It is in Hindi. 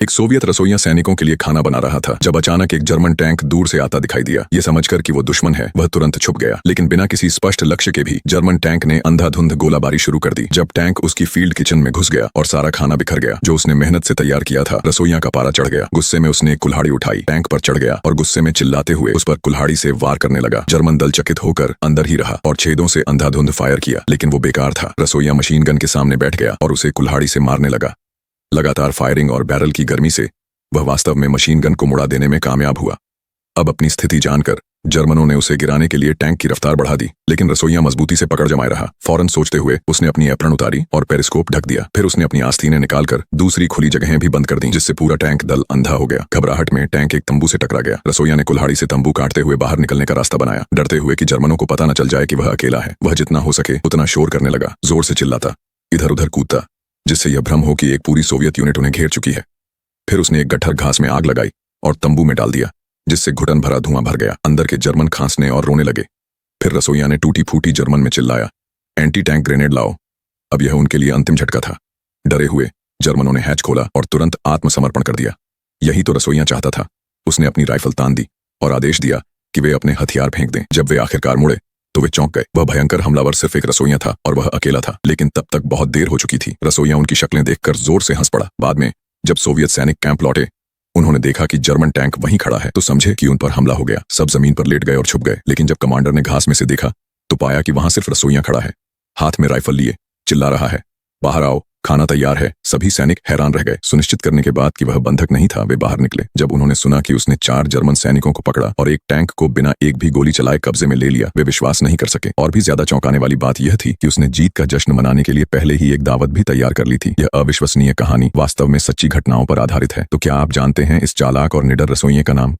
एक सोवियत रसोइया सैनिकों के लिए खाना बना रहा था जब अचानक एक जर्मन टैंक दूर से आता दिखाई दिया। ये समझकर कि वो दुश्मन है, वह तुरंत छुप गया, लेकिन बिना किसी स्पष्ट लक्ष्य के भी जर्मन टैंक ने अंधाधुंध गोलाबारी शुरू कर दी। जब टैंक उसकी फील्ड किचन में घुस गया और सारा खाना बिखर गया जो उसने मेहनत से तैयार किया था, रसोइया का पारा चढ़ गया। गुस्से में उसने एक कुल्हाड़ी उठाई, टैंक पर चढ़ गया और गुस्से में चिल्लाते हुए उस पर कुल्हाड़ी से वार करने लगा। जर्मन दल चकित होकर अंदर ही रहा और छेदों से अंधाधुंध फायर किया, लेकिन वो बेकार था। रसोइया मशीन गन के सामने बैठ गया और उसे कुल्हाड़ी से मारने लगा। लगातार फायरिंग और बैरल की गर्मी से वह वास्तव में मशीन गन को मुड़ा देने में कामयाब हुआ। अब अपनी स्थिति जानकर जर्मनों ने उसे गिराने के लिए टैंक की रफ्तार बढ़ा दी, लेकिन रसोइया मजबूती से पकड़ जमाए रहा। फौरन सोचते हुए उसने अपनी एप्रन उतारी और पेरिस्कोप ढक दिया। फिर उसने अपनी आस्तीनें निकालकर दूसरी खुली जगहें भी बंद कर दी, जिससे पूरा टैंक दल अंधा हो गया। घबराहट में टैंक एक तंबू से टकरा गया। रसोइया ने कुल्हाड़ी से तंबू काटते हुए बाहर निकलने का रास्ता बनाया, डरते हुए कि जर्मनों को पता न चल जाए कि वह अकेला है। वह जितना हो सके उतना शोर करने लगा, जोर से चिल्लाता, इधर उधर कूदता, जिससे यह भ्रम हो कि एक पूरी सोवियत यूनिट उन्हें घेर चुकी है। फिर उसने एक गट्ठर घास में आग लगाई और तंबू में डाल दिया, जिससे घुटन भरा धुआं भर गया। अंदर के जर्मन खांसने और रोने लगे। फिर रसोइया ने टूटी फूटी जर्मन में चिल्लाया, एंटी टैंक ग्रेनेड लाओ। अब यह उनके लिए अंतिम झटका था। डरे हुए जर्मनों ने हैच खोला और तुरंत आत्मसमर्पण कर दिया। यही तो रसोइया चाहता था। उसने अपनी राइफल तान दी और आदेश दिया कि वे अपने हथियार फेंक दें। जब वे आखिरकार मुड़े तो वे चौंक गए। वह भयंकर हमलावर सिर्फ एक रसोइया था और वह अकेला था, लेकिन तब तक बहुत देर हो चुकी थी। रसोइया उनकी शक्लें देखकर जोर से हंस पड़ा। बाद में जब सोवियत सैनिक कैंप लौटे, उन्होंने देखा कि जर्मन टैंक वहीं खड़ा है, तो समझे कि उन पर हमला हो गया। सब जमीन पर लेट गए और छुप गए। लेकिन जब कमांडर ने घास में से देखा तो पाया कि वहां सिर्फ रसोइया खड़ा है, हाथ में राइफल लिए चिल्ला रहा है, बाहर आओ, खाना तैयार है। सभी सैनिक हैरान रह गए। सुनिश्चित करने के बाद कि वह बंधक नहीं था, वे बाहर निकले। जब उन्होंने सुना कि उसने 4 जर्मन सैनिकों को पकड़ा और एक टैंक को बिना एक भी गोली चलाए कब्जे में ले लिया, वे विश्वास नहीं कर सके। और भी ज्यादा चौंकाने वाली बात यह थी कि उसने जीत का जश्न मनाने के लिए पहले ही एक दावत भी तैयार कर ली थी। यह अविश्वसनीय कहानी वास्तव में सच्ची घटनाओं पर आधारित है। तो क्या आप जानते हैं इस चालाक और निडर रसोइये का नाम?